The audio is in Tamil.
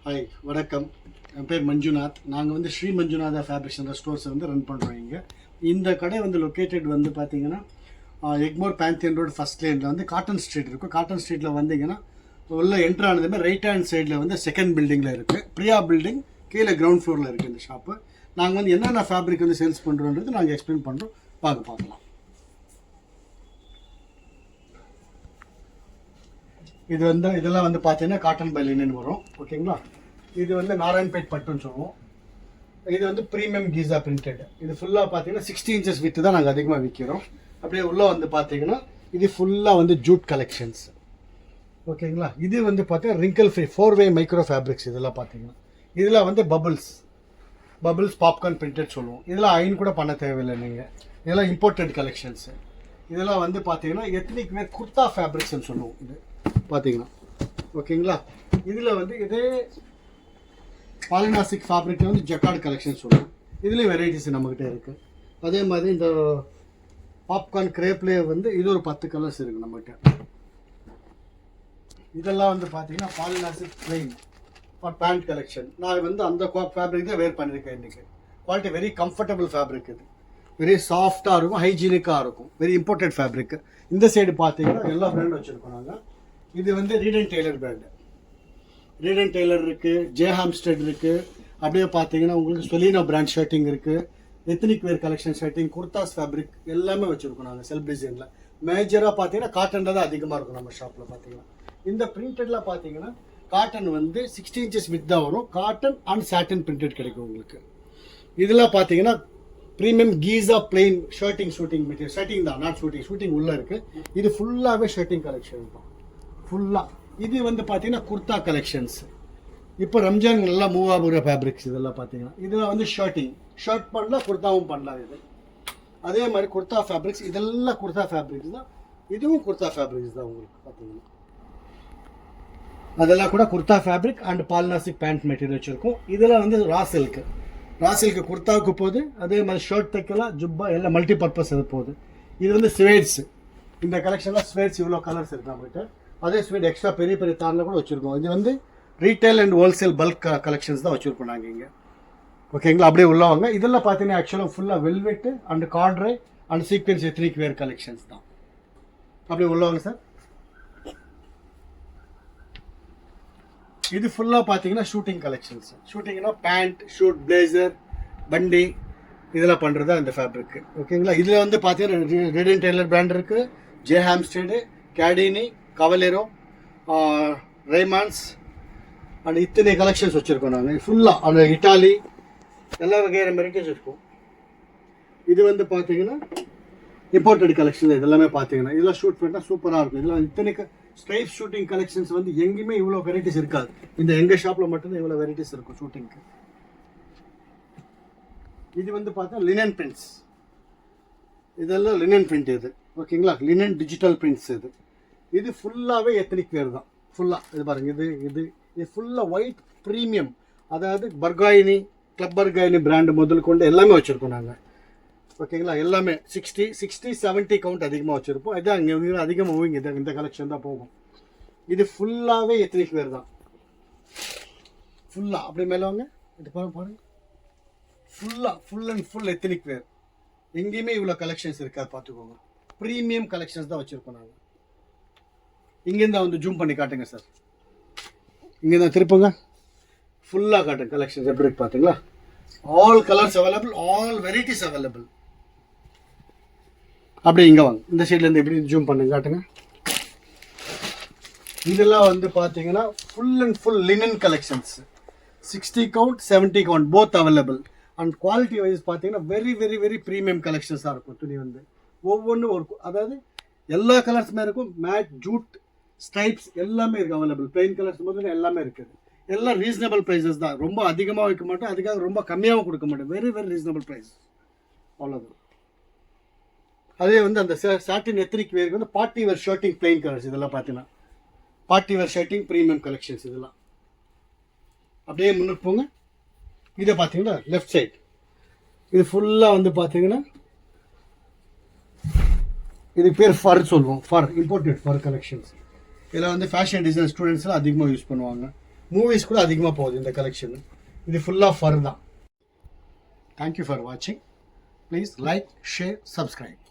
ஹாய் வணக்கம். என் பேர் மஞ்சுநாத். நாங்கள் வந்து ஸ்ரீ மஞ்சுநாதா ஃபேப்ரிக்ஸ் என்ற ஸ்டோர்ஸை வந்து ரன் பண்ணுறோம். இங்கே இந்த கடை வந்து லொக்கேட்டட் வந்து பார்த்தீங்கன்னா எக்மோர் பேந்தியன் ரோடு ஃபஸ்ட் லேனில் வந்து காட்டன் ஸ்ட்ரீட் இருக்கும். காட்டன் ஸ்ட்ரீட்டில் வந்தீங்கன்னா உள்ள என்ட்ரு ஆனதுமே ரைட் ஹேண்ட் சைடில் வந்து செகண்ட் பில்டிங்கில் இருக்குது. பிரியா பில்டிங் கீழே கிரவுண்ட் ஃப்ளோரில் இருக்குது இந்த ஷாப்பு. நாங்கள் வந்து என்னென்ன ஃபேப்ரிக் வந்து சேல்ஸ் பண்ணுறோன்றது நாங்கள் எக்ஸ்பிளைன் பண்ணுறோம். பார்க்கலாம். இது வந்து இதெல்லாம் வந்து பார்த்தீங்கன்னா காட்டன் பை லினன் வரும். ஓகேங்களா. இது வந்து நாராயண்பேட் பட்டுன்னு சொல்லுவோம். இது வந்து ப்ரீமியம் கீஸா பிரிண்டட். இது ஃபுல்லாக பார்த்தீங்கன்னா 60 inches வித்து தான் நாங்கள் அதிகமாக விற்கிறோம். அப்படியே உள்ளே வந்து பார்த்தீங்கன்னா இது ஃபுல்லாக வந்து ஜூட் கலெக்ஷன்ஸ். ஓகேங்களா. இது வந்து பார்த்தீங்கன்னா wrinkle free 4-way micro fabrics. இதெல்லாம் பார்த்தீங்கன்னா இதில் வந்து பபுள்ஸ் பாப்கார்ன் பிரிண்டட் சொல்லுவோம். இதெல்லாம் அயன் கூட பண்ண தேவையில்லை நீங்கள். இதெல்லாம் இம்போர்ட்டட் கலெக்ஷன்ஸு. இதெல்லாம் வந்து பார்த்தீங்கன்னா எத்தனிக் வேர் குர்தா ஃபேப்ரிக்ஸ்ன்னு சொல்லுவோம். இது பார்த்தீங்கன்னா ஓகேங்களா. இதில் வந்து இதே பாலினாசிக் ஃபேப்ரிக் வந்து ஜக்கார்டு கலெக்ஷன் சொல்லுவோம். இதுலேயும் வெரைட்டிஸ் நம்மக்கிட்ட இருக்குது. அதே மாதிரி இந்த பாப்கார்ன் கிரேப்லேயே வந்து இது ஒரு 10 கலர்ஸ் இருக்குது நம்மகிட்ட. இதெல்லாம் வந்து பார்த்தீங்கன்னா polynosic plain for pant collection. நான் வந்து அந்த ஃபேப்ரிக் தான் வேர் பண்ணியிருக்கேன் இன்றைக்கி. Quality very comfortable fabric. இது வெரி சாஃப்டாக இருக்கும், ஹைஜீனிக்காக இருக்கும், வெரி இம்போர்ட்டட் ஃபேப்ரிக். இந்த சைடு பார்த்தீங்கன்னா எல்லா பிராண்டும் வச்சுருக்கோம் நாங்கள். இது வந்து Reid and Taylor brand. Reid and Taylor இருக்குது, ஜே ஹாம்ஸ்டெட் இருக்குது. அப்படியே பார்த்தீங்கன்னா உங்களுக்கு சொலினோ பிராண்ட் ஷர்ட்டிங் இருக்குது, ethnic wear collection shirting, kurtas fabric எல்லாமே வச்சுருக்கோம் நாங்கள் செல்ஃப் டிசைனில். மேஜராக பார்த்தீங்கன்னா காட்டனில் தான் அதிகமாக இருக்கும் நம்ம ஷாப்பில். பார்த்தீங்கன்னா இந்த பிரிண்டடில் பார்த்தீங்கன்னா காட்டன் வந்து 60 inches வித் தான் வரும். காட்டன் அண்ட் சாட்டின் பிரிண்டட் கிடைக்கும் உங்களுக்கு. இதெல்லாம் பார்த்தீங்கன்னா ப்ரீமியம் கீஸா பிளெயின் ஷூட்டிங் மெட்டீரியல். ஷர்ட்டிங் தான், நாட் ஷூட்டிங் உள்ளே இருக்குது. இது ஃபுல்லாகவே ஷர்ட்டிங் கலெக்ஷன் தான் ஃபுல்லாக. இது வந்து பார்த்தீங்கன்னா குர்தா கலெக்ஷன்ஸ். இப்போ ரம்ஜான் நல்லா மூவ் ஆகுற ஃபேப்ரிக்ஸ். இதெல்லாம் பார்த்தீங்கன்னா இதில் வந்து ஷர்ட் பண்ணலாம், குர்தாவும் பண்ணலாம். இது அதே மாதிரி குர்தா ஃபேப்ரிக்ஸ். இதெல்லாம் குர்தா ஃபேப்ரிக்ஸ் தான். இதுவும் குர்தா ஃபேப்ரிக்ஸ் தான் உங்களுக்கு பார்த்தீங்கன்னா. அதெல்லாம் கூட குர்தா ஃபேப்ரிக் அண்ட் பால்னாசிக் பேண்ட் மெட்டீரியல் வச்சுருக்கோம். இதெல்லாம் வந்து ரா சில்க்கு குர்தாவுக்கு போகுது. அதே மாதிரி ஷர்ட் தைக்கலாம், ஜுப்பா எல்லாம் மல்டி பர்பஸ் அது போகுது. இது வந்து ஸ்வேட்ஸ். இந்த கலெக்ஷனில் ஸ்வேட்ஸ் இவ்வளோ கலர்ஸ் இருக்குது நம்மகிட்ட. அதே ஸ்வீட் எக்ஸ்ட்ரா பெரிய தாரில் கூட வச்சுருக்கோம். இது வந்து retail and wholesale bulk collections தான் வச்சுருக்கோம் நாங்கள் இங்கே. ஓகேங்களா. அப்படியே உள்ளவங்க இதெல்லாம் பார்த்தீங்கன்னா ஆக்சுவலாக ஃபுல்லாக வெல்வெட்டு அண்ட் கார்ட்ரை and sequins ethnic wear collections தான். அப்படியே உள்ளவங்க சார். இது ஃபுல்லாக பார்த்தீங்கன்னா ஷூட்டிங் கலெக்ஷன்ஸ். ஷூட்டிங்னா பேண்ட், ஷூட், பிளேசர், பண்டி இதெல்லாம் பண்ணுறது அந்த ஃபேப்ரிக்கு. ஓகேங்களா. இதில் வந்து பார்த்தீங்கன்னா ரீட் அண்ட் டெய்லர் பிராண்ட் இருக்குது, J Hampstead, Cadini, Cavallero, Raymonds and இத்தனை கலெக்ஷன்ஸ் வச்சுருக்கோம் நாங்கள். ஃபுல்லாக அந்த இட்டாலி எல்லா வகையான வெரைட்டிஸ் இருக்கும். இது வந்து பார்த்தீங்கன்னா இம்போர்ட்டட் கலெக்ஷன். இதெல்லாமே பார்த்தீங்கன்னா இதெல்லாம் ஷூட் பண்ணால் சூப்பராக இருக்கும். இதெல்லாம் இத்தனை ஸ்ட்ரைப் ஷூட்டிங் கலெக்ஷன்ஸ் வந்து எங்கேயுமே இவ்வளோ வெரைட்டிஸ் இருக்காது. இந்த எங்கள் ஷாப்பில் மட்டும்தான் இவ்வளோ வெரைட்டிஸ் இருக்கும் ஷூட்டிங்க்கு. இது வந்து பார்த்தா லினன் பிரிண்ட்ஸ். இதெல்லாம் லினன் பிரிண்ட். இது ஓகேங்களா. Linen digital prints. இது ஃபுல்லாகவே எத்னிக் வேர் தான் ஃபுல்லாக. இது பாருங்கள். இது ஃபுல்லாக ஒயிட் ப்ரீமியம். அதாவது பர்காயினி, கிளப் பர்காயினி பிராண்டு முதல் கொண்டு எல்லாமே வச்சுருக்கோம் நாங்கள். ஓகேங்களா. எல்லாமே 60-70 கவுண்ட் அதிகமாக வச்சுருப்போம். இதான் இங்கே அதிகமாக மூவிங். இந்த கலெக்ஷன் தான் போகும். இது ஃபுல்லாகவே எத்னிக் வேர் தான் ஃபுல்லாக. அப்படி மேலே வாங்க. இது பாருங்க. ஃபுல் அண்ட் ஃபுல் எத்னிக் வேர். எங்கேயுமே இவ்வளோ கலெக்ஷன்ஸ் இருக்காது பார்த்துக்கோங்க. ப்ரீமியம் கலெக்ஷன்ஸ் தான் வச்சுருக்கோம் நாங்கள். இங்கேருந்து வந்து ஜூம் பண்ணி காட்டுங்க சார். இங்கேருந்து திருப்புங்க. ஃபுல்லாக காட்டுங்க கலெக்ஷன்ஸ் எப்படி இருக்கு பார்த்தீங்களா. All colours available, all varieties available. அப்படியே இங்கே வாங்க. இந்த சைட்லேருந்து எப்படி ஜூம் பண்ணுங்க காட்டுங்க. இதெல்லாம் வந்து பார்த்தீங்கன்னா full and full linen collections. 60 count 70 count both available. And quality wise பார்த்தீங்கன்னா வெரி வெரி வெரி ப்ரீமியம் கலெக்ஷன்ஸாக இருக்கும். துணி வந்து ஒவ்வொன்றும் ஒரு, அதாவது எல்லா கலர்ஸுமே இருக்கும். மேட், ஜூட், ஸ்ட்ரைப்ஸ் எல்லாமே இருக்குது அவைலபிள். பிளெயின் கலர்ஸ் முதல்ல எல்லாமே இருக்குது. எல்லாம் ரீசனபிள் ப்ரைஸஸ் தான். ரொம்ப அதிகமாக வைக்க மாட்டோம், அதுக்காக ரொம்ப கம்மியாகவும் கொடுக்க மாட்டோம். வெரி வெரி ரீசனபிள் ப்ரைஸ், அவ்வளோதான். அதே வந்து அந்த சாட்டின் எத்னிக் வேருக்கு வந்து பார்ட்டி வேர் ஷர்ட்டிங் பிளெயின் கலர்ஸ். இதெல்லாம் பார்த்தீங்கன்னா பார்ட்டி வேர் ஷர்ட்டிங் ப்ரீமியம் கலெக்ஷன்ஸ். இதெல்லாம் அப்படியே முன்னுக்கு போங்க. இதை பார்த்தீங்கன்னா லெஃப்ட் சைட். இது ஃபுல்லாக வந்து பார்த்தீங்கன்னா இதுக்கு பேர் ஃபர் சொல்லுவோம். ஃபர் இம்போர்ட்டட் ஃபர் கலெக்ஷன்ஸ். இதில் வந்து ஃபேஷன் டிசைன் ஸ்டூடெண்ட்ஸ்லாம் அதிகமாக யூஸ் பண்ணுவாங்க. மூவிஸ் கூட அதிகமாக போகுது இந்த கலெக்ஷன். இது ஃபுல்லாக ஃபர் தான். தேங்க்யூ ஃபார் வாட்சிங். Please like, share, subscribe.